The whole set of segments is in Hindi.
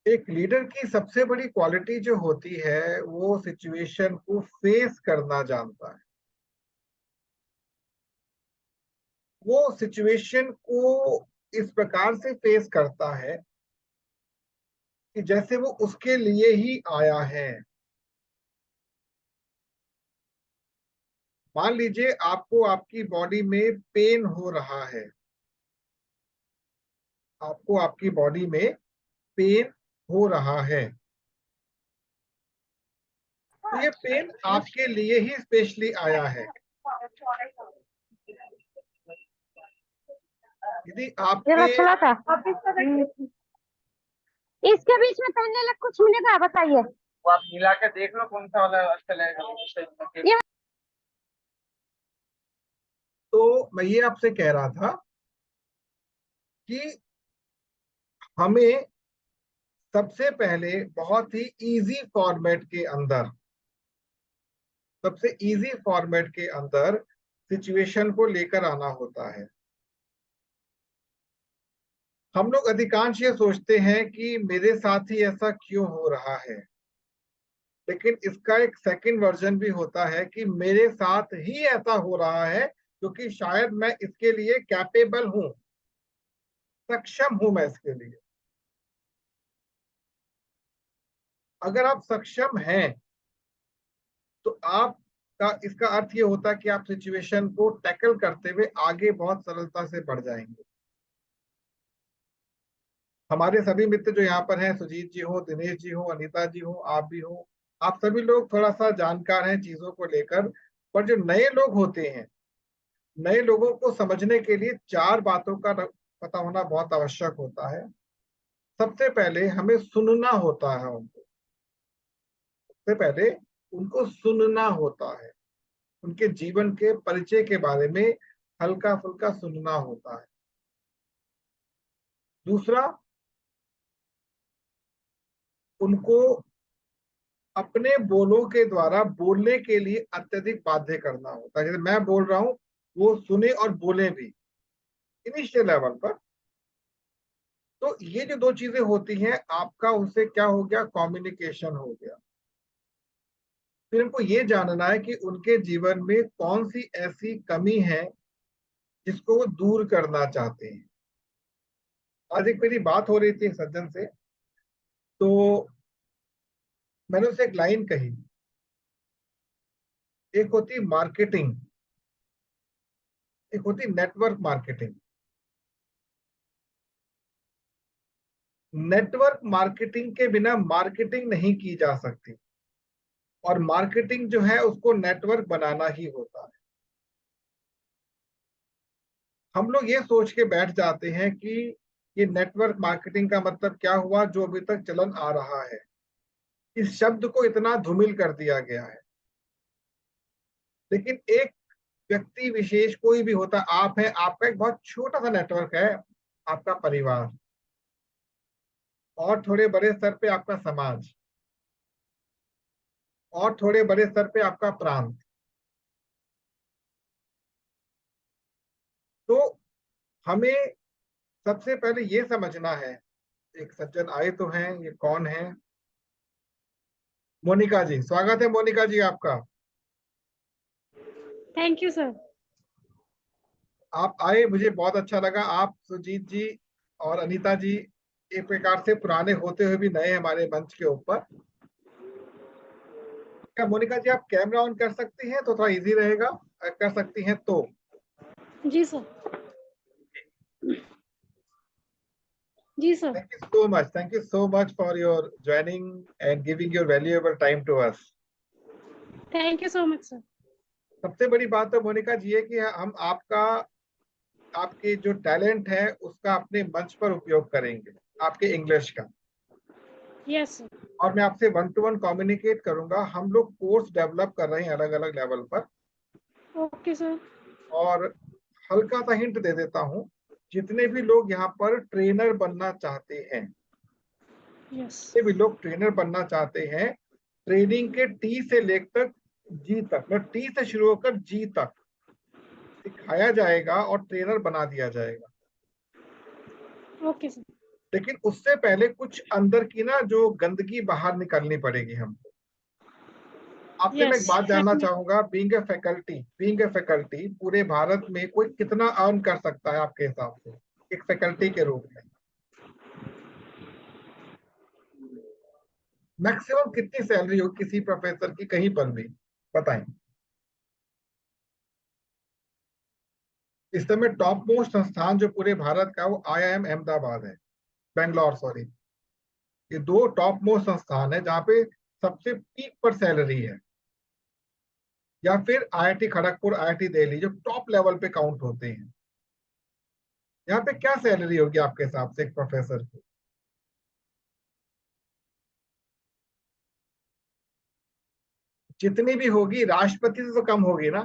एक लीडर की सबसे बड़ी क्वालिटी जो होती है वो सिचुएशन को फेस करना जानता है। वो सिचुएशन को इस प्रकार से फेस करता है कि जैसे वो उसके लिए ही आया है। मान लीजिए आपको आपकी बॉडी में पेन हो रहा है, आपको आपकी बॉडी में पेन हो रहा है, तो ये पेन आपके लिए ही स्पेशली आया है। यदि चला आपके चला था। इसके बीच में पहनने लग कुछ मिलेगा बताइए। वो आप मिला के देख लो कौन सा वाला अच्छा लगेगा। ये तो मैं ये आपसे कह रहा था कि हमें सबसे पहले बहुत ही इजी फॉर्मेट के अंदर, सबसे इजी फॉर्मेट के अंदर सिचुएशन को लेकर आना होता है। हम लोग अधिकांश ये सोचते हैं कि मेरे साथ ही ऐसा क्यों हो रहा है, लेकिन इसका एक सेकंड वर्जन भी होता है कि मेरे साथ ही ऐसा हो रहा है क्योंकि शायद मैं इसके लिए कैपेबल हूं, सक्षम हूं मैं इसके लिए। अगर आप सक्षम हैं तो आपका इसका अर्थ ये होता है कि आप सिचुएशन को टैकल करते हुए आगे बहुत सरलता से बढ़ जाएंगे। हमारे सभी मित्र जो यहाँ पर हैं, सुजीत जी हो, दिनेश जी हो, अनीता जी हो, आप भी हो, आप सभी लोग थोड़ा सा जानकार हैं चीजों को लेकर। पर जो नए लोग होते हैं, नए लोगों को समझने के लिए चार बातों का पता होना बहुत आवश्यक होता है। सबसे पहले हमें सुनना होता है उनको, सबसे पहले उनको सुनना होता है, उनके जीवन के परिचय के बारे में हल्का फुल्का सुनना होता है। दूसरा, उनको अपने बोलों के द्वारा बोलने के लिए अत्यधिक बाध्य करना होता है। जैसे मैं बोल रहा हूं, वो सुने और बोले भी इनिशियल लेवल पर। तो ये जो दो चीजें होती हैं, आपका उससे क्या हो गया, कम्युनिकेशन हो गया। फिर हमको ये जानना है कि उनके जीवन में कौन सी ऐसी कमी है जिसको वो दूर करना चाहते हैं। आज एक मेरी बात हो रही थी एक सज्जन से, तो मैंने उसे एक लाइन कही। एक होती मार्केटिंग, एक होती नेटवर्क मार्केटिंग। नेटवर्क मार्केटिंग के बिना मार्केटिंग नहीं की जा सकती, और मार्केटिंग जो है उसको नेटवर्क बनाना ही होता है। हम लोग ये सोच के बैठ जाते हैं कि ये नेटवर्क मार्केटिंग का मतलब क्या हुआ, जो अभी तक चलन आ रहा है। इस शब्द को इतना धूमिल कर दिया गया है। लेकिन एक व्यक्ति विशेष कोई भी होता, आप है, आपका एक बहुत छोटा सा नेटवर्क है, आपका परिवार, और थोड़े बड़े स्तर पे आपका समाज, और थोड़े बड़े स्तर पे आपका प्रांत। तो हमें सबसे पहले ये समझना है। एक सज्जन आए तो हैं, ये कौन है? मोनिका जी, स्वागत है मोनिका जी आपका। Thank you sir. आप आए, मुझे बहुत अच्छा लगा। आप, सुजीत जी और अनीता जी एक प्रकार से पुराने होते हुए भी नए हमारे मंच के ऊपर। क्या मोनिका जी आप कैमरा ऑन कर सकती हैं तो थोड़ा इजी रहेगा, कर सकती हैं तो। जी सर। जी sir. Thank you so much. Thank you so much for your joining and giving your valuable time to us. Thank you so much sir. सबसे बड़ी बात तो मोनिका जी है कि हम आपका, आपके जो टैलेंट है उसका अपने मंच पर उपयोग करेंगे, आपके इंग्लिश का। Yes sir. और मैं आपसे वन टू वन कम्युनिकेट करूंगा। हम लोग कोर्स डेवलप कर रहे हैं अलग अलग लेवल पर। Okay sir. और हल्का सा हिंट दे देता हूं, जितने भी लोग यहाँ पर ट्रेनर बनना चाहते हैं, यस। जितने भी लोग ट्रेनर बनना चाहते हैं, ट्रेनिंग के टी से लेकर जी तक, मतलब टी से शुरू होकर जी तक सिखाया जाएगा और ट्रेनर बना दिया जाएगा। Okay sir. लेकिन उससे पहले कुछ अंदर की ना जो गंदगी बाहर निकालनी पड़ेगी हमको। आपसे मैं एक Yes. बात जानना चाहूंगा, बीइंग ए फैकल्टी पूरे भारत में कोई कितना अर्न कर सकता है आपके हिसाब से एक फैकल्टी के रूप में? मैक्सिमम कितनी सैलरी हो किसी प्रोफेसर की कहीं पर भी, बताएं। इस समय टॉप मोस्ट संस्थान जो पूरे भारत का वो आईआईएम अहमदाबाद है, बेंगलोर सॉरी। ये दो टॉप मोस्ट संस्थान है जहाँ पे सबसे पीक पर सैलरी है। या फिर आईआईटी खड़गपुर, आईआईटी दिल्ली जो टॉप लेवल पे काउंट होते हैं, यहाँ पे क्या सैलरी होगी आपके हिसाब से एक प्रोफेसर की? जितनी भी होगी राष्ट्रपति से तो कम होगी ना,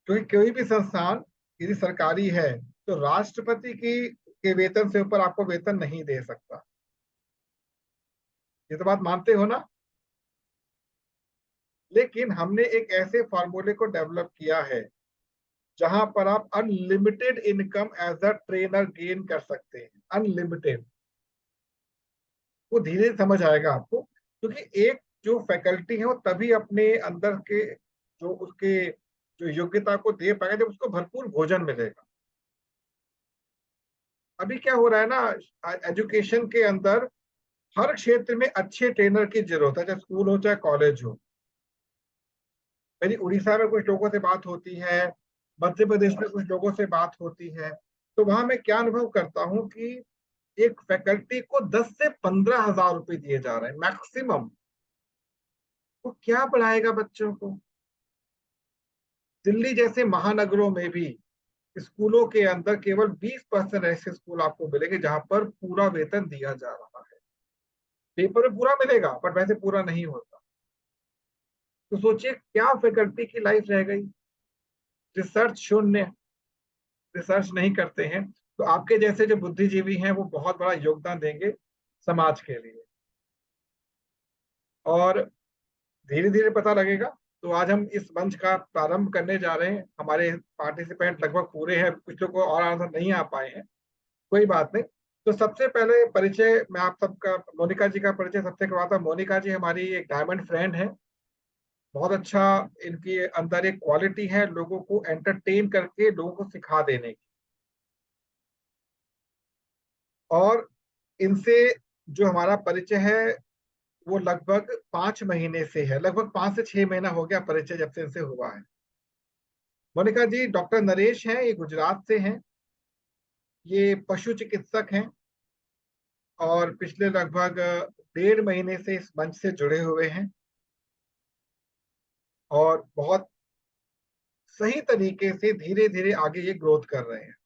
क्योंकि कोई भी संस्थान यदि सरकारी है तो राष्ट्रपति की के वेतन से ऊपर आपको वेतन नहीं दे सकता। ये तो बात मानते हो ना? लेकिन हमने एक ऐसे फॉर्मूले को डेवलप किया है जहां पर आप unlimited income as a trainer gain कर सकते हैं, अनलिमिटेड। वो धीरे धीरे समझ आएगा आपको, क्योंकि एक जो फैकल्टी है वो तभी अपने अंदर के जो उसके जो योग्यता को दे पाएगा जब उसको भरपूर भोजन मिलेगा। अभी क्या हो रहा है ना, एजुकेशन के अंदर हर क्षेत्र में अच्छे ट्रेनर की जरूरत है, चाहे स्कूल हो चाहे कॉलेज हो। मेरी उड़ीसा में कुछ लोगों से बात होती है, मध्य प्रदेश में कुछ लोगों से बात होती है, तो वहां मैं क्या अनुभव करता हूँ कि एक फैकल्टी को 10 से 15 हजार रुपए दिए जा रहे हैं मैक्सिमम। वो क्या पढ़ाएगा बच्चों को? दिल्ली जैसे महानगरों में भी स्कूलों के अंदर केवल 20% ऐसे स्कूल आपको मिलेंगे जहां पर पूरा वेतन दिया जा रहा है। पेपर में पूरा मिलेगा पर वैसे पूरा नहीं होता। तो सोचिए क्या फैकल्टी की लाइफ रह गई। रिसर्च शून्य, रिसर्च नहीं करते हैं, तो आपके जैसे जो बुद्धिजीवी हैं वो बहुत बड़ा योगदान देंगे समाज के लिए, और धीरे धीरे पता लगेगा। तो आज हम इस मंच का प्रारंभ करने जा रहे हैं। हमारे पार्टिसिपेंट लगभग पूरे हैं, कुछ लोग को और आंसर नहीं आ पाए हैं, कोई बात नहीं। तो सबसे पहले परिचय मैं आप सबका, मोनिका जी का परिचय सबसे करवाता हूं। मोनिका जी हमारी एक डायमंड फ्रेंड है। बहुत अच्छा इनकी अंदर एक क्वालिटी है लोगों को एंटरटेन करके लोगों को सिखा देने की। और इनसे जो हमारा परिचय है वो लगभग 5 महीने से है, लगभग 5 से 6 महीना हो गया परिचय जब से इनसे हुआ है। मोनिका जी डॉक्टर नरेश हैं, ये गुजरात से हैं। ये पशु चिकित्सक हैं और पिछले लगभग 1.5 महीने से इस मंच से जुड़े हुए हैं और बहुत सही तरीके से धीरे धीरे आगे ये ग्रोथ कर रहे हैं।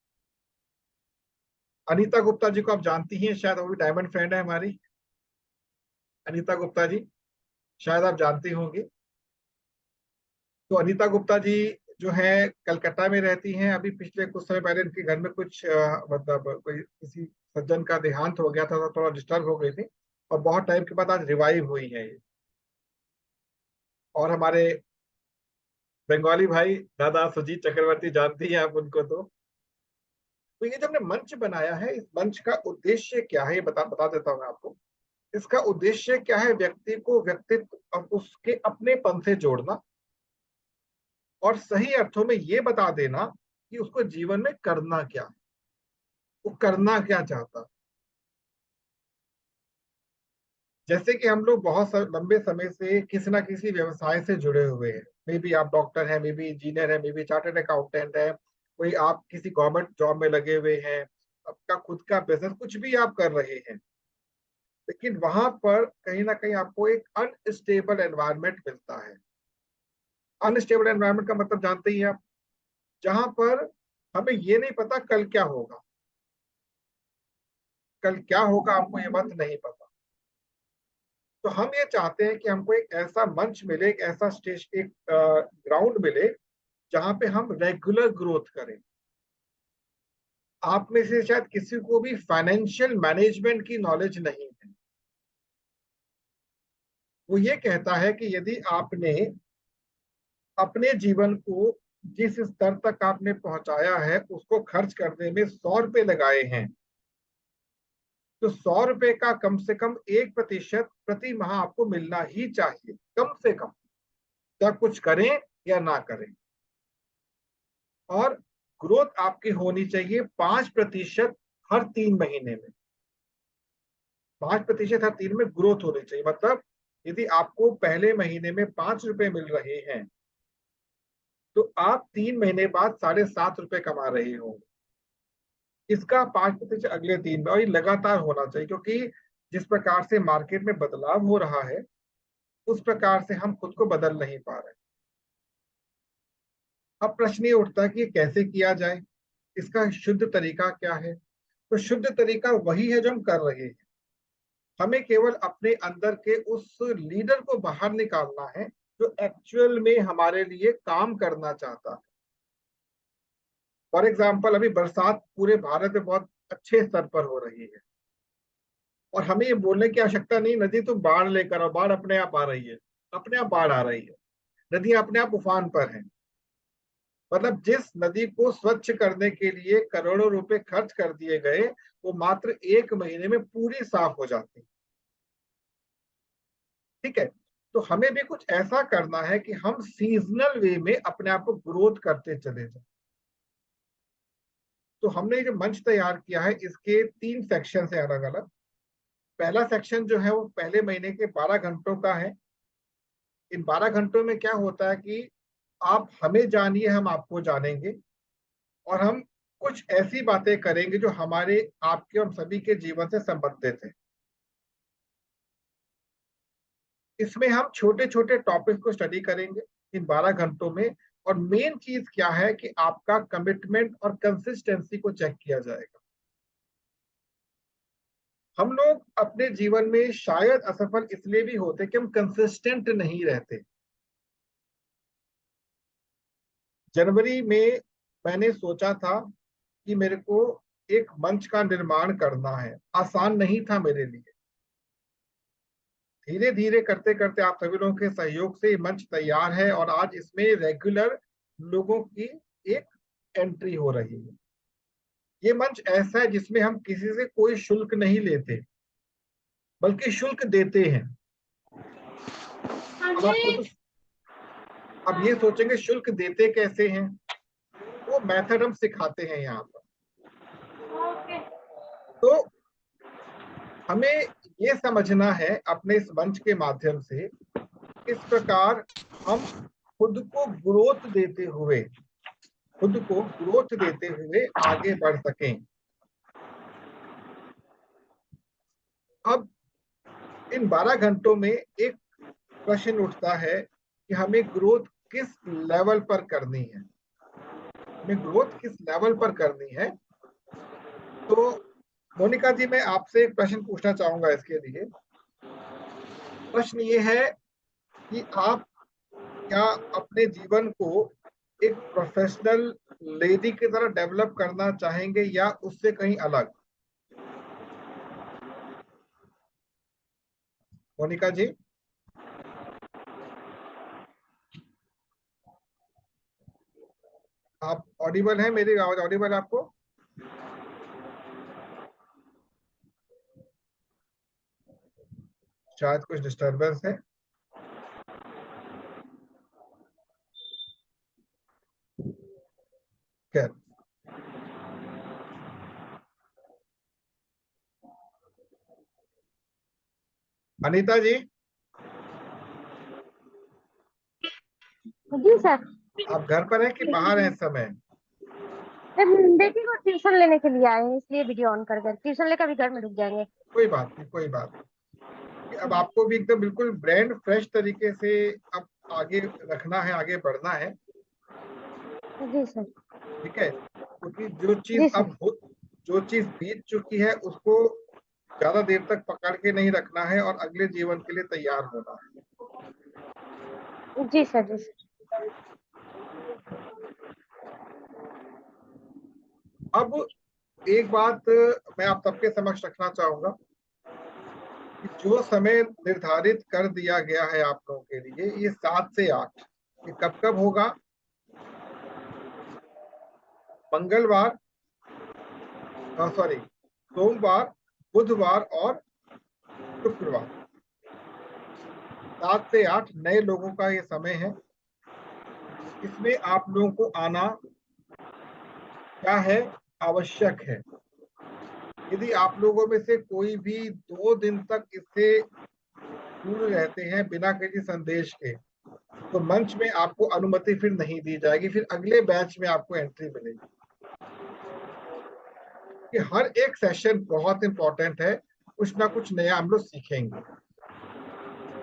अनीता गुप्ता जी को आप जानती हैं शायद, वो भी डायमंड फ्रेंड है हमारी। अनीता गुप्ता जी शायद आप जानती होंगी। तो अनीता गुप्ता जी जो है कलकत्ता में रहती हैं। अभी पिछले कुछ समय पहले इनके घर में कुछ मतलब कोई किसी सज्जन का देहांत हो गया था तो थोड़ा डिस्टर्ब हो गई थी, और बहुत टाइम के बाद आज रिवाइव हुई है ये। और हमारे बंगाली भाई दादा सुजीत चक्रवर्ती, जानती हैं आप उनको। तो ये जो हमने मंच बनाया है, इस मंच का उद्देश्य क्या है ये बता बता देता हूँ मैं आपको। इसका उद्देश्य क्या है, व्यक्ति को व्यक्तित्व और उसके अपनेपन से जोड़ना, और सही अर्थों में ये बता देना कि उसको जीवन में करना क्या है, वो करना क्या चाहता है। जैसे कि हम लोग लंबे समय से किसी ना किसी व्यवसाय से जुड़े हुए हैं। मे बी आप डॉक्टर हैं, मे बी इंजीनियर है, मे बी चार्टर्ड अकाउंटेंट है, कोई आप किसी गवर्नमेंट जॉब में लगे हुए हैं, आपका खुद का बिजनेस कुछ भी आप कर रहे हैं। लेकिन वहां पर कहीं ना कहीं आपको एक अनस्टेबल एनवायरनमेंट मिलता है। अनस्टेबल एनवायरनमेंट का मतलब जानते ही हैं आप, जहां पर हमें ये नहीं पता कल क्या होगा। कल क्या होगा आपको ये बात नहीं पता। तो हम ये चाहते हैं कि हमको एक ऐसा मंच मिले, एक ऐसा स्टेज, एक ग्राउंड मिले जहां पे हम रेगुलर ग्रोथ करें। आप में से शायद किसी को भी फाइनेंशियल मैनेजमेंट की नॉलेज नहीं है। वो ये कहता है कि यदि आपने अपने जीवन को जिस स्तर तक आपने पहुंचाया है उसको खर्च करने में 100 रुपए लगाए हैं, तो 100 रुपए का कम से कम 1% प्रति माह आपको मिलना ही चाहिए, कम से कम, क्या कुछ करें या ना करें। और ग्रोथ आपकी होनी चाहिए 5% हर 3 महीने में। 5% हर 3 में ग्रोथ होनी चाहिए। मतलब यदि आपको पहले महीने में 5 रुपए मिल रहे हैं तो आप 3 महीने बाद 7.5 रुपए कमा रहे हो। इसका 5% अगले 3 में, और ये लगातार होना चाहिए, क्योंकि जिस प्रकार से मार्केट में बदलाव हो रहा है उस प्रकार से हम खुद को बदल नहीं पा रहे। अब प्रश्न ये उठता है कि ये कैसे किया जाए, इसका शुद्ध तरीका क्या है। तो शुद्ध तरीका वही है जो हम कर रहे हैं। हमें केवल अपने अंदर के उस लीडर को बाहर निकालना है जो एक्चुअल में हमारे लिए काम करना चाहता है। फॉर एग्जाम्पल, अभी बरसात पूरे भारत में बहुत अच्छे स्तर पर हो रही है और हमें ये बोलने की आवश्यकता नहीं नदी तुम बाढ़ लेकर आओ, बाढ़ अपने आप आ रही है। अपने आप बाढ़ आ रही है, नदियां अपने आप उफान पर हैं। मतलब जिस नदी को स्वच्छ करने के लिए करोड़ों रुपए खर्च कर दिए गए, वो मात्र 1 महीने में पूरी साफ हो जाती है। ठीक है, तो हमें भी कुछ ऐसा करना है कि हम सीजनल वे में अपने आप को ग्रोथ करते चले जाए। तो हमने जो मंच तैयार किया है इसके 3 सेक्शन है अलग अलग। पहला सेक्शन जो है वो पहले महीने के 12 घंटों का है। इन 12 घंटों में क्या होता है कि आप हमें जानिए, हम आपको जानेंगे, और हम कुछ ऐसी बातें करेंगे जो हमारे, आपके और सभी के जीवन से संबंधित है। इसमें हम छोटे छोटे टॉपिक को स्टडी करेंगे इन 12 घंटों में। और मेन चीज क्या है कि आपका कमिटमेंट और कंसिस्टेंसी को चेक किया जाएगा। हम लोग अपने जीवन में शायद असफल इसलिए भी होते कि हम कंसिस्टेंट नहीं रहते। जनवरी में मैंने सोचा था कि मेरे को एक मंच का निर्माण करना है। आसान नहीं था मेरे लिए। धीरे धीरे करते करते आप सभी लोगों के सहयोग से ये मंच तैयार है और आज इसमें रेगुलर लोगों की एक एंट्री हो रही है। ये मंच ऐसा है जिसमें हम किसी से कोई शुल्क नहीं लेते, बल्कि शुल्क देते हैं। अब आप खुद अब ये सोचेंगे शुल्क देते कैसे हैं, वो मेथड हम सिखाते हैं यहाँ पर। तो हमें ये समझना है अपने इस मंच के माध्यम से किस प्रकार हम खुद को ग्रोथ देते हुए, आगे बढ़ सकें। अब इन 12 घंटों में एक प्रश्न उठता है कि हमें ग्रोथ किस लेवल पर करनी है। तो मोनिका जी, मैं आपसे एक प्रश्न पूछना चाहूंगा इसके लिए। प्रश्न ये है कि आप क्या अपने जीवन को एक प्रोफेशनल लेडी की तरह डेवलप करना चाहेंगे या उससे कहीं अलग। मोनिका जी, आप ऑडिबल हैं? मेरी आवाज ऑडिबल है आपको? शायद कुछ डिस्टरबेंस है। खैर, अनीता जी, जी सर। आप घर पर हैं कि बाहर हैं इस समय? बेटी को ट्यूशन लेने के लिए आए हैं, इसलिए वीडियो ऑन कर कर ट्यूशन लेकर अभी घर में रुक जाएंगे। कोई बात नहीं, कोई बात नहीं। अब आपको भी एकदम बिल्कुल ब्रांड फ्रेश तरीके से अब आगे रखना है, आगे बढ़ना है। जी सर। ठीक है, क्योंकि जी सर। जो चीज बीत चुकी है उसको ज्यादा देर तक पकड़ के नहीं रखना है और अगले जीवन के लिए तैयार होना है। जी सर। जी सर। अब एक बात मैं आप सबके समक्ष रखना चाहूंगा कि जो समय निर्धारित कर दिया गया है आप लोगों के लिए, ये 7 से 8, ये कब कब होगा? मंगलवार, सॉरी, सोमवार, बुधवार और शुक्रवार 7 से 8 नए लोगों का ये समय है। इसमें आप लोगों को आना क्या है, आवश्यक है। यदि आप लोगों में से कोई भी 2 दिन तक इससे दूर रहते हैं बिना किसी संदेश के, तो मंच में आपको अनुमति फिर नहीं दी जाएगी, फिर अगले बैच में आपको एंट्री मिलेगी। कि हर एक सेशन बहुत इंपॉर्टेंट है, कुछ ना कुछ नया हम लोग सीखेंगे।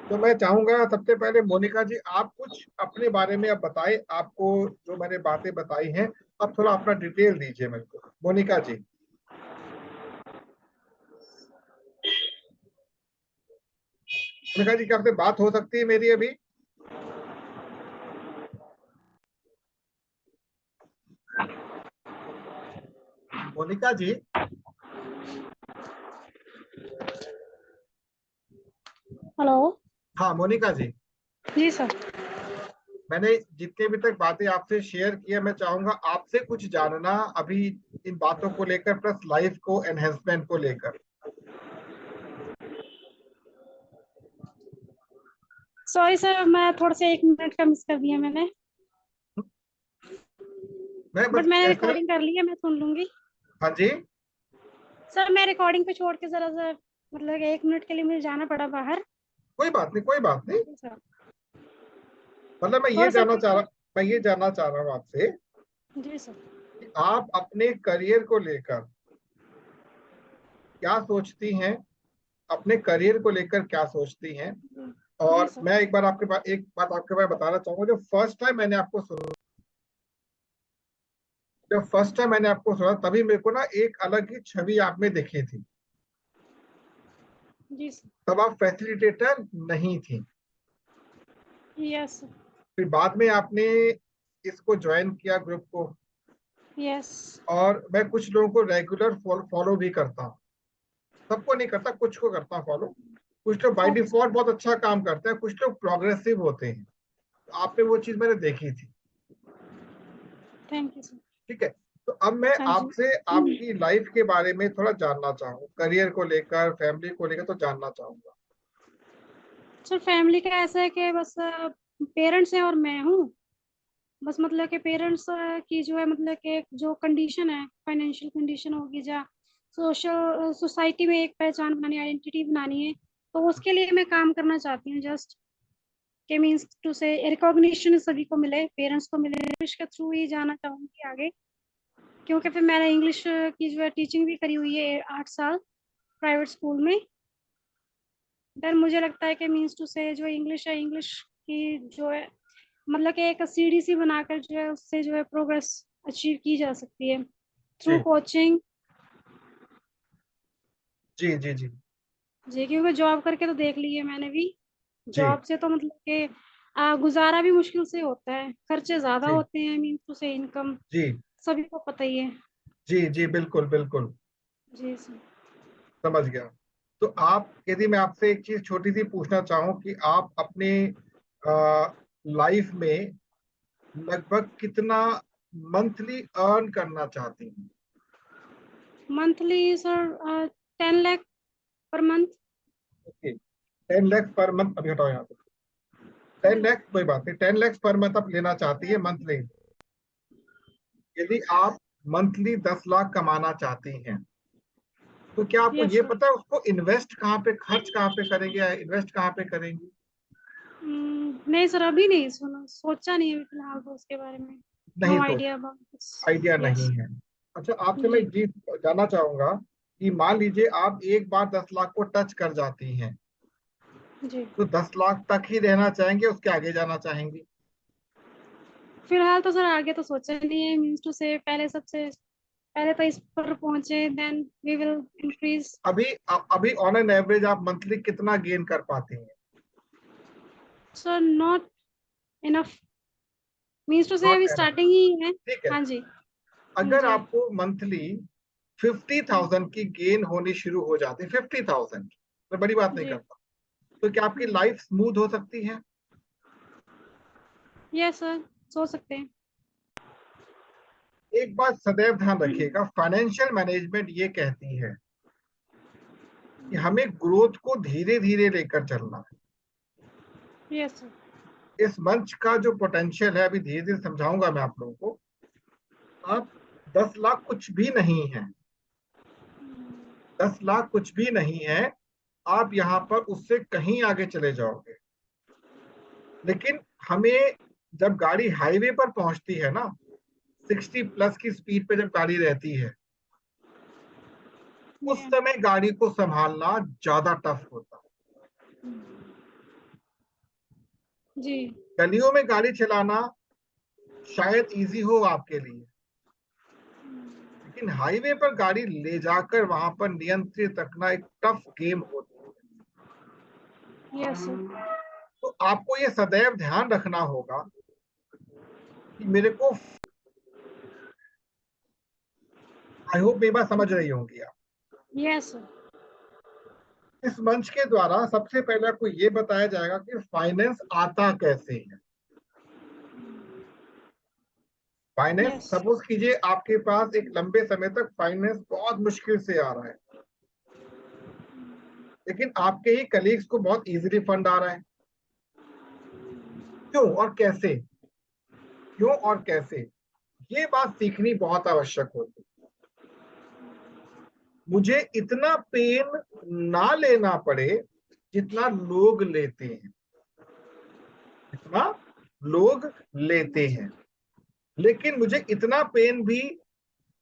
तो मैं चाहूंगा सबसे पहले मोनिका जी आप कुछ अपने बारे में अब बताएं, आपको जो मैंने बातें बताई हैं अब थोड़ा अपना डिटेल दीजिए मेरे को, मोनिका जी। मोनिका जी क्या आपसे बात हो सकती है मेरी अभी? मोनिका जी। हेलो। हाँ मोनिका जी, जी सर। मैंने जितने भी तक बातें आपसे शेयर किया, मैं चाहूंगा आपसे कुछ जानना अभी इन बातों को लेकर, प्लस लाइफ को एनहेंसमेंट को लेकर। सॉरी सर, मैं थोड़ा सा 1 मिनट का मिस कर दिया मैंने, मैं बट बस मैंने ऐसा। रिकॉर्डिंग कर ली है, मैं सुन लूंगी। हाँ जी। सर मैं रिकॉर्डिंग पे छोड़ के जरा सा, मतलब 1 मिनट के लिए मुझे जाना पड़ा बाहर। कोई बात नहीं, कोई बात नहीं। जी सर। मतलब और सर मैं ये जानना चाह रहा हूँ आपसे जी सर। कि आप अपने करियर को लेकर क्या सोचती हैं, अपने करियर को लेकर क्या सोचती हैं। जी और सर। मैं एक बात आपके बारे में बताना चाहूंगा। जब फर्स्ट टाइम मैंने आपको सुना तभी मेरे को ना एक अलग ही छवि आप में दिखी थी। जी सर। तब आप फैसिलिटेटर नहीं थी, यस। फिर बाद में आपने इसको ज्वाइन किया ग्रुप को। यस। और मैं कुछ लोगों को रेगुलर फॉलो भी करता हूँ, सबको नहीं करता, कुछ को करता हूँ फॉलो। कुछ लोग बाय ओके सर। डिफॉल्ट बहुत अच्छा काम करते हैं, कुछ लोग प्रोग्रेसिव होते हैं। तो आप पे वो चीज मैंने देखी थी। Thank you sir. ठीक है, तो अब मैं हाँ जी। आपसे आपकी लाइफ के बारे में थोड़ा जानना चाहूँ, करियर को लेकर फैमिली को लेकर तो जानना चाहूंगा। सर फैमिली का ऐसा है कि बस पेरेंट्स हैं और मैं हूँ। बस मतलब कि पेरेंट्स की जो है, मतलब कि जो कंडीशन है, फाइनेंशियल कंडीशन होगी, या सोशल सोसाइटी में एक पहचान बनानी, आइडेंटिटी बनानी है, तो उसके लिए मैं काम करना चाहती हूँ। जस्ट के मीन्स टू से रिकॉग्निशन सभी को मिले, पेरेंट्स को मिले, इंग्लिश के थ्रू ही जाना चाहूंगी आगे। क्योंकि फिर मैंने इंग्लिश की जो है टीचिंग भी करी हुई है 8 साल प्राइवेट स्कूल में। देन मुझे लगता है कि मीन्स टू से जो इंग्लिश है, इंग्लिश की जो है, मतलब कि एक सीढ़ी सी बनाकर जो है उससे जो है प्रोग्रेस अचीव की जा सकती है थ्रू जी कोचिंग। जी जी जी जी, क्योंकि जॉब करके तो देख ली है मैंने भी। जी जॉब से तो मतलब कि गुजारा भी मुश्किल से होता है, खर्चे ज्यादा जी होते हैं, मीन्स टू से इनकम जी सभी को पता ही है। जी जी बिल्कुल बिल्कुल, जी सर। समझ गया। तो आप, यदि मैं आपसे एक चीज छोटी सी पूछना चाहूँ कि आप अपने लाइफ में लगभग कितना मंथली अर्न करना चाहती हैं? Monthly sir 10 lakh per month. Okay, 10 lakh per month. अभी हटाओ यहाँ पे। 10 लाख कोई बात नहीं, 10 लाख पर मंथ आप लेना चाहती है मंथली। यदि आप मंथली 10 लाख कमाना चाहती हैं, तो क्या आपको यस ये सर। पता है उसको इन्वेस्ट कहाँ पे, खर्च कहाँ पे करेंगे या इन्वेस्ट कहाँ पे करेंगी? नहीं सर, अभी नहीं सुना, सोचा नहीं है फिलहाल तो उसके बारे में। नहीं नो सोच, आइडिया अबाउट दिस। आइडिया नहीं यस। है। अच्छा, आपसे मैं जी। जी जानना चाहूंगा कि मान लीजिए आप एक बार 10 लाख को टच कर जाती हैं, जी। तो 10 लाख तक ही रहना चाहेंगे, उसके आगे जाना चाहेंगी? फिलहाल तो सर आगे तो सोचा नहीं है, मीन्स टू से पहले सबसे पहले तो इस पर पहुंचे, देन वी विल इंक्रीज। अभी अभी ऑन एन एवरेज आप मंथली कितना गेन कर पाती हैं? Sir not enough, means to say not अभी एनफ। स्टार्टिंग ही है। ठीक है, हाँ जी। अगर जी। आपको मंथली 50,000 की गेन होनी शुरू हो जाती है, 50,000, मैं बड़ी बात नहीं जी। करता, तो क्या आपकी लाइफ स्मूथ हो सकती है? यस सर, सोच सकते हैं। एक बात सदैव ध्यान रखिएगा, फाइनेंशियल मैनेजमेंट ये कहती है कि हमें ग्रोथ को धीरे धीरे लेकर चलना है। Yes sir. इस मंच का जो पोटेंशियल है, अभी धीरे धीरे समझाऊंगा मैं आप लोगों को। आप 10 लाख कुछ भी नहीं है, 10 लाख कुछ भी नहीं है। आप यहाँ पर उससे कहीं आगे चले जाओगे। लेकिन हमें जब गाड़ी हाईवे पर पहुंचती है ना, 60 प्लस की स्पीड पे जब गाड़ी रहती है, उस समय गाड़ी को संभालना ज्यादा टफ होता है। जी। गलियों में गाड़ी चलाना शायद इजी हो आपके लिए, लेकिन हाईवे पर गाड़ी ले जाकर वहां पर नियंत्रित रखना एक टफ गेम होता है। Yes sir. तो आपको ये सदैव ध्यान रखना होगा कि मेरे को, आई होप मेरी बात समझ रही होंगी आप। Yes sir. इस मंच के द्वारा सबसे पहले आपको ये बताया जाएगा कि फाइनेंस आता कैसे है। Finance, yes. सपोज कीजिए आपके पास एक लंबे समय तक फाइनेंस बहुत मुश्किल से आ रहा है, लेकिन आपके ही कलीग्स को बहुत इजीली फंड आ रहा है। क्यों और कैसे? क्यों और कैसे, ये बात सीखनी बहुत आवश्यक होती है। मुझे इतना पेन ना लेना पड़े जितना लोग लेते हैं, जितना लोग लेते हैं, लेकिन मुझे इतना पेन भी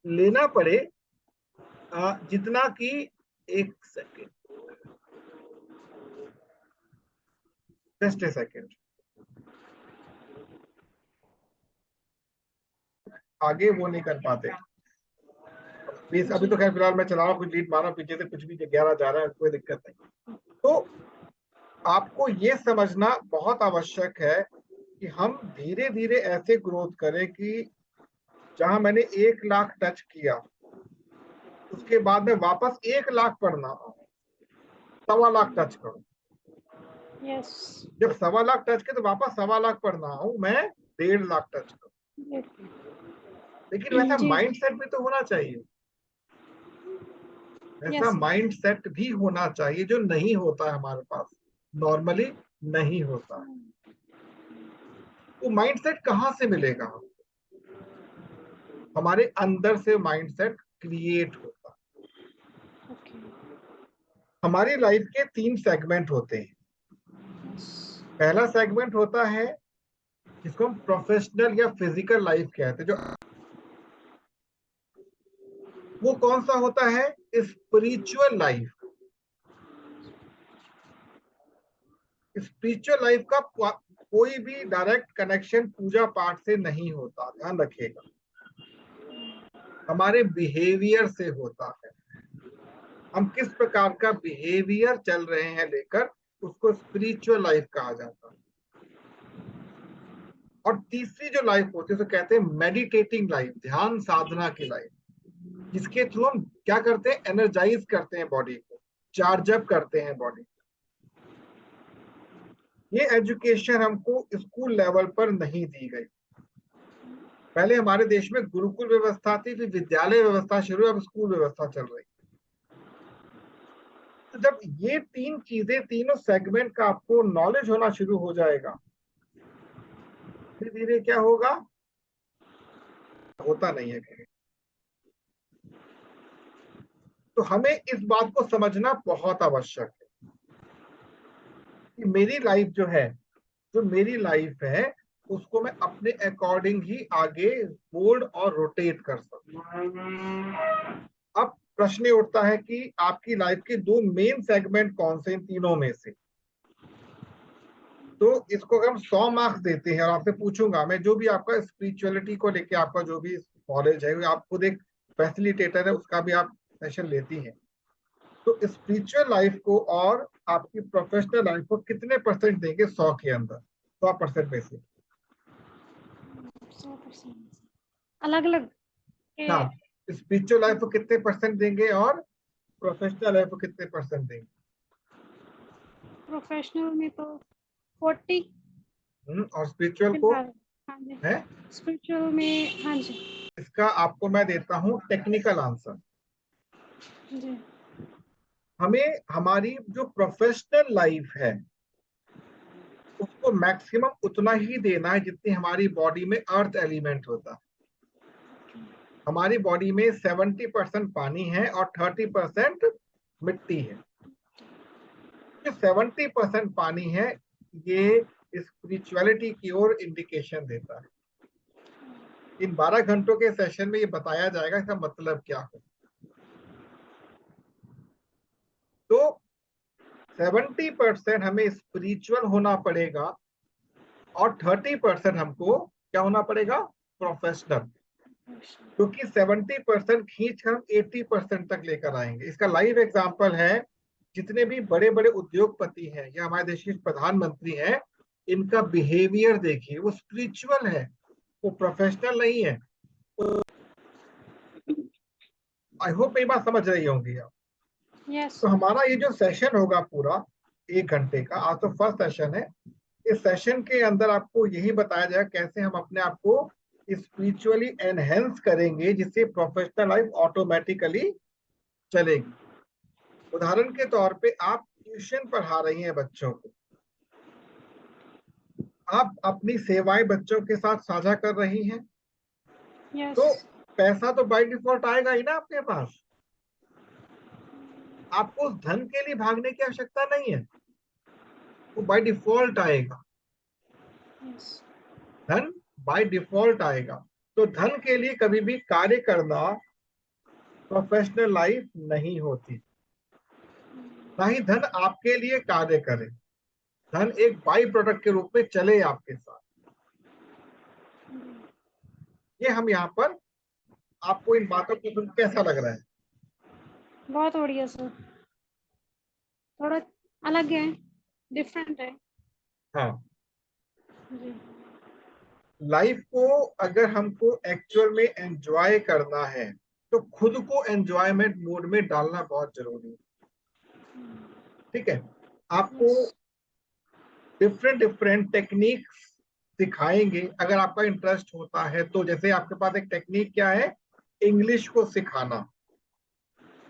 लेना पड़े जितना कि, एक सेकेंड, जस्ट ए सेकेंड, आगे वो नहीं कर पाते प्लीज। अभी तो खैर फिलहाल मैं चला रहा हूँ, कुछ लीड मारा पीछे से, कुछ भी 11 जा रहा है, कोई दिक्कत नहीं। तो आपको ये समझना बहुत आवश्यक है कि हम धीरे धीरे ऐसे ग्रोथ करें कि जहां मैंने 1 लाख टच किया, उसके बाद में वापस 1 लाख पढ़ना, 1.25 लाख टच करूं। यस। जब 1.25 लाख टच के तो वापस 1.25 लाख पढ़ना हूं, मैं 1.5 लाख टच करूं। लेकिन वैसा जी। माइंड सेट भी तो होना चाहिए, ऐसा यस। माइंड सेट भी होना चाहिए जो नहीं होता है हमारे पास, नॉर्मली नहीं होता है। वो माइंड सेट कहां से मिलेगा? हमारे अंदर से माइंड सेट क्रिएट होता है। ओके। हमारी लाइफ के 3 सेगमेंट होते हैं। पहला सेगमेंट होता है जिसको हम प्रोफेशनल या फिजिकल लाइफ कहते हैं, जो वो कौन सा होता है? Spiritual life. स्पिरिचुअल लाइफ का कोई भी डायरेक्ट कनेक्शन पूजा पाठ से नहीं होता, ध्यान रखिएगा, हमारे बिहेवियर से होता है। हम किस प्रकार का बिहेवियर चल रहे हैं लेकर, उसको स्पिरिचुअल लाइफ कहा जाता है। और तीसरी जो लाइफ होती है उसे कहते हैं मेडिटेटिंग लाइफ, ध्यान साधना की लाइफ, जिसके थ्रू हम क्या करते हैं? एनर्जाइज करते हैं बॉडी को, चार्ज अप करते हैं बॉडी। ये एजुकेशन हमको स्कूल लेवल पर नहीं दी गई। पहले हमारे देश में गुरुकुल व्यवस्था थी, फिर विद्यालय व्यवस्था शुरू, अब स्कूल व्यवस्था चल रही। तो जब ये 3 चीजें, तीनों सेगमेंट का आपको नॉलेज होना शुरू हो जाएगा, धीरे धीरे क्या होगा? होता नहीं है कहीं। तो हमें इस बात को समझना बहुत आवश्यक है कि मेरी लाइफ जो है, जो मेरी लाइफ है, उसको मैं अपने अकॉर्डिंग ही आगे मोल्ड और रोटेट कर सकूं। अब प्रश्न ये उठता है कि आपकी लाइफ के 2 मेन सेगमेंट कौन से, इन तीनों में से? तो इसको अगर हम 100 मार्क्स देते हैं और आपसे पूछूंगा मैं, जो भी आपका स्पिरिचुअलिटी को लेके आपका जो भी नॉलेज है, आप खुद एक फैसिलिटेटर है, उसका भी आप सेशन लेती हैं, तो स्पिरिचुअल लाइफ को और आपकी प्रोफेशनल लाइफ को कितने परसेंट देंगे 100 के अंदर? 100% में से 100% अलग अलग। हाँ, स्पिरिचुअल लाइफ को कितने परसेंट देंगे और प्रोफेशनल लाइफ को कितने परसेंट देंगे? प्रोफेशनल में तो 40। और स्पिरिचुअल को हाँ जी। है? स्पिरिचुअल में हाँ जी। इसका आपको मैं देता हूं टेक्निकल आंसर। जी। हमें हमारी जो प्रोफेशनल लाइफ है उसको मैक्सिमम उतना ही देना है जितनी हमारी बॉडी में अर्थ एलिमेंट होता है। हमारी बॉडी में 70% पानी है और 30% मिट्टी है। जो 70% पानी है ये स्पिरिचुअलिटी की ओर इंडिकेशन देता है। इन 12 घंटों के सेशन में ये बताया जाएगा इसका मतलब क्या हो। तो 70% हमें स्पिरिचुअल होना पड़ेगा और 30% हमको क्या होना पड़ेगा, प्रोफेशनल, क्योंकि 70% खींच कर हम 80% तक लेकर आएंगे। इसका लाइव एग्जांपल है, जितने भी बड़े बड़े उद्योगपति हैं या हमारे देश के प्रधानमंत्री हैं, इनका बिहेवियर देखिए, वो स्पिरिचुअल है, वो प्रोफेशनल नहीं है। आई होप ये बात समझ रही होंगी आप। यस तो हमारा ये जो सेशन होगा पूरा 1 घंटे का, आज तो फर्स्ट सेशन है, इस सेशन के अंदर आपको यही बताया जाएगा कैसे हम अपने आप को स्पिरिचुअली एनहेंस करेंगे, जिससे प्रोफेशनल लाइफ ऑटोमेटिकली चलेगी। उदाहरण के तौर पे आप ट्यूशन पढ़ा रही हैं बच्चों को, आप अपनी सेवाएं बच्चों के साथ साझा कर रही हैं, यस तो पैसा तो बाय डिफॉल्ट आएगा ही ना आपके पास। आपको उस धन के लिए भागने की आवश्यकता नहीं है, वो बाय डिफॉल्ट आएगा। यस धन बाय डिफॉल्ट आएगा। तो धन के लिए कभी भी कार्य करना प्रोफेशनल लाइफ नहीं होती, ना ही धन आपके लिए कार्य करे। धन एक बाई प्रोडक्ट के रूप में चले आपके साथ। ये हम यहाँ पर आपको इन बातों को सुन कैसा लग रहा है? बहुत बढ़िया सर, थोड़ा अलग है, डिफरेंट है। हाँ, जी लाइफ को अगर हमको एक्चुअल में एंजॉय करना है तो खुद को एंजॉयमेंट मोड में डालना बहुत जरूरी है। ठीक है, आपको डिफरेंट डिफरेंट टेक्निक्स सिखाएंगे अगर आपका इंटरेस्ट होता है तो। जैसे आपके पास एक टेक्निक क्या है, इंग्लिश को सिखाना।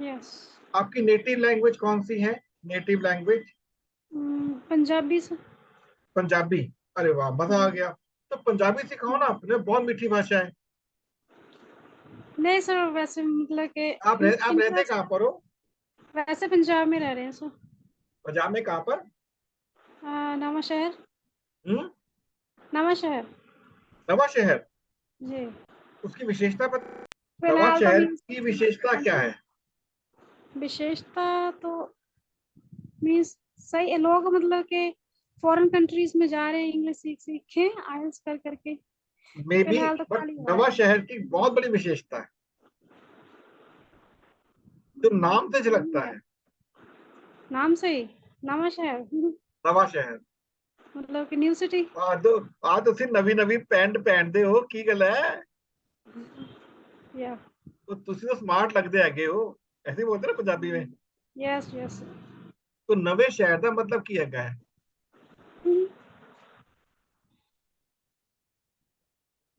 यस आपकी नेटिव लैंग्वेज कौन सी है? Native language Punjabi sir. Punjabi. अरे वाह, मजा आ गया। तो पंजाबी सिखाओ ना, अपने बहुत मीठी भाषा है। नहीं सर, वैसे मतलब कि आप रहते इंटरेस्ट, कहाँ पर हो? वैसे पंजाब में रह रहे हैं सर। पंजाब में कहाँ पर? नवा शहर। हम्म, नवा शहर नवा शहर। जी। उसकी विशेषता पता? नवा फिलहाल तो शहर मीन्स, की विशेषता क्या है? विशेषता तो मीन्स सही लोग मतलब के फॉरेन कंट्रीज में जा रहे हैं इंग्लिश सीख सीख के, आइल्स कर करके। मे बी, फिलहाल तो बट खाली हुआ नवा है। शहर की बहुत बड़ी विशेषता है जो नाम से झलकता है। नाम से ही नवा शहर नवा शहर। मतलब कि न्यू सिटी। आ तुसी नवी नवी पैंट पहनते हो, की गल है? या तो तुसी तो स्मार्ट लगते हैगे हो, ऐसे ही बोलते ना पंजाबी में। यस यस तो नवे शहर का मतलब की हैगा है?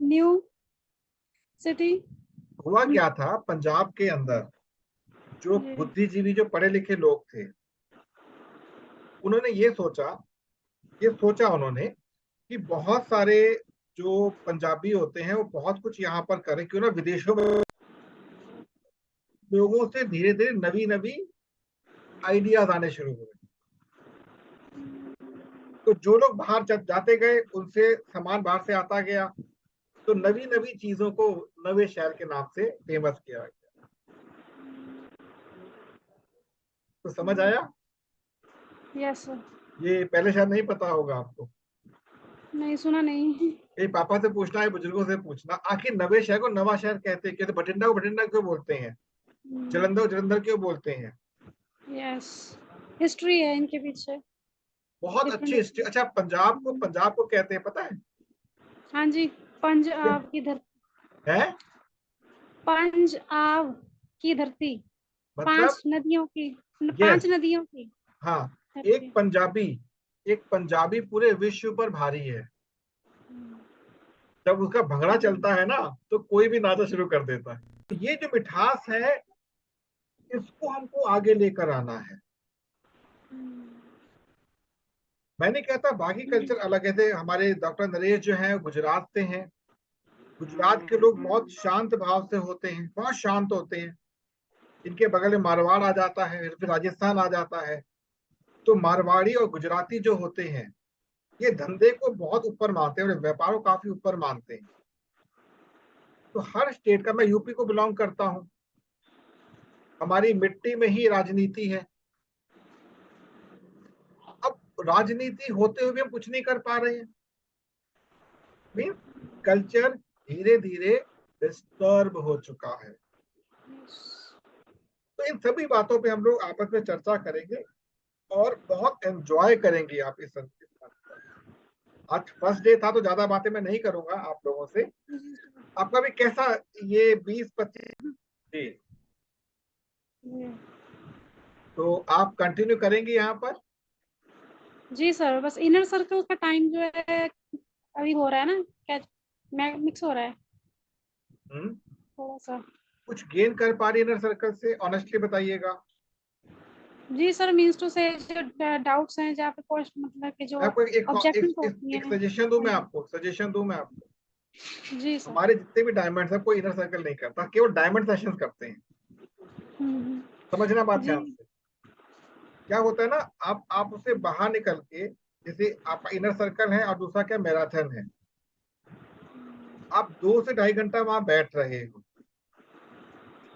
New city. हुआ क्या था पंजाब के अंदर, जो बुद्धिजीवी, जो पढ़े लिखे लोग थे, उन्होंने ये सोचा उन्होंने कि बहुत सारे जो पंजाबी होते हैं वो बहुत कुछ यहाँ पर करें, क्यों ना विदेशों में लोगों से धीरे धीरे नवी नवी आइडियाज आने शुरू हुए। तो जो लोग बाहर जाते गए उनसे सामान बाहर से आता गया, तो नवी नवी चीजों को नवे शहर के नाम से फेमस किया गया। तो समझ आया? Yes sir. ये पहले शायद नहीं पता होगा आपको। नहीं सुना नहीं। ये पापा से पूछना है, बुजुर्गों से पूछना, आखिर नवे शहर को नवा शहर कहते हैं? कहते बठिंडा को बठिंडा क्यों बोलते हैं? जलंधर को जलंधर क्यों बोलते हैं? यस, हिस्ट्री है इनके पीछे। बहुत अच्छी हिस्ट्री। अच्छा, पंजाब को कहते हैं पता है? हाँ जी, पंजाब की धरती। है पंजाब की धरती, मतलब, 5 नदियों की, यस, 5 नदियों की हाँ, धरती। एक पंजाबी पूरे विश्व पर भारी है। जब उसका भंगड़ा चलता है ना तो कोई भी नाचा शुरू कर देता है। ये जो मिठास है इसको हमको आगे लेकर आना है। मैंने कहता बाकी कल्चर अलग है, जैसे हमारे डॉक्टर नरेश जो है गुजरात से हैं। गुजरात के लोग बहुत शांत भाव से होते हैं, बहुत शांत होते हैं। इनके बगल में मारवाड़ आ जाता है, फिर राजस्थान आ जाता है। तो मारवाड़ी और गुजराती जो होते हैं ये धंधे को बहुत ऊपर मानते हैं और व्यापार को काफी ऊपर मानते हैं। तो हर स्टेट का, मैं यूपी को बिलोंग करता हूं, हमारी मिट्टी में ही राजनीति है। अब राजनीति होते हुए भी हम कुछ नहीं कर पा रहे हैं। मीन कल्चर धीरे धीरे डिस्टर्ब हो चुका है। तो इन सभी बातों पे हम लोग आपस में चर्चा करेंगे और बहुत एंजॉय करेंगे आप इस आज फर्स्ट डे था तो ज्यादा बातें मैं नहीं करूंगा आप लोगों से। आपका भी कैसा ये 20-25 जी, तो आप कंटिन्यू करेंगे यहाँ पर? जी सर, बस इनर सर्कल का टाइम जो है अभी हो रहा है ना, क्या मिक्स हो रहा है थोड़ा सा। कुछ गेन कर पा रही इनर सर्कल से, ऑनेस्टली बताइएगा। जी सर, मीन्स टू से जो डाउट्स हैं जहाँ पे क्वेश्चन मतलब कि जो आपको ऑब्जेक्शंस होती एक हैं। सजेशन दूं मैं आपको, जी सर। हमारे जितने भी डायमंड्स है कोई इनर सर्कल नहीं करता, केवल डायमंड सेशंस करते हैं। हम्म, समझना बात जी ध्यान से। क्या होता है ना, आप उससे बाहर निकल के, जैसे आपका इनर सर्कल है और दूसरा क्या मैराथन है, आप 2 से 2.5 घंटा वहां बैठ रहे हो,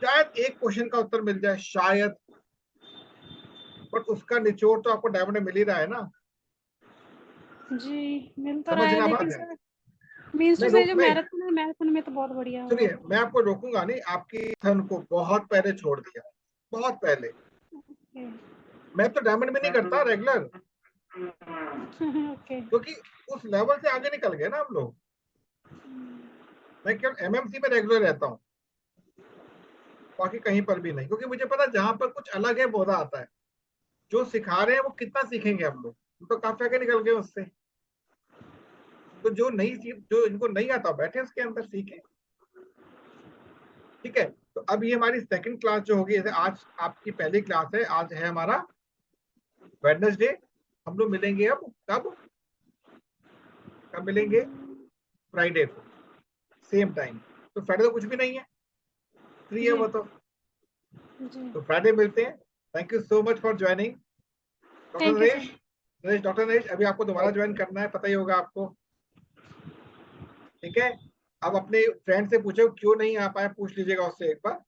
शायद एक क्वेश्चन का उत्तर मिल जाए, शायद, बट उसका निचोड़ तो आपको डायमंड में मिल ही रहा है ना। जी, मिल तो रहा है, समझना बात लेकिन है। सर मीन्स टू से जो मैं मैराथन है, मैराथन में तो बहुत बढ़िया होगा। सुनिए, मैं आपको रोकूंगा नहीं, आपकी थन को बहुत पहले छोड़ दिया, बहुत पहले। ओके। मैं तो डायमंड में नहीं करता रेगुलर, ओके। क्योंकि उस लेवल से आगे निकल गए ना हम लोग। मैं केवल एमएमसी में रेगुलर रहता हूँ, बाकी कहीं पर भी नहीं, क्योंकि मुझे पता जहां पर कुछ अलग है मजा आता है। जो सिखा रहे हैं वो कितना सीखेंगे हम लोग, तो काफी आगे निकल गए उससे। तो जो इनको नहीं आता बैठे उसके अंदर सीखे। ठीक है, तो अब ये हमारी सेकंड क्लास जो होगी, जैसे आज आपकी पहली क्लास है, आज है हमारा वेडनेसडे। हम लोग मिलेंगे अब कब कब मिलेंगे? फ्राइडे को सेम टाइम। तो फ्राइडे तो कुछ भी नहीं है, फ्री है जी वो जी, तो फ्राइडे मिलते हैं। Thank you so much for joining doctor thank you Naresh. Sir. Doctor Naresh, अभी आपको दोबारा ज्वाइन करना है, पता ही होगा आपको। ठीक है, अब अपने फ्रेंड से पूछो क्यों नहीं आ पाया, पूछ लीजिएगा उससे एक बार।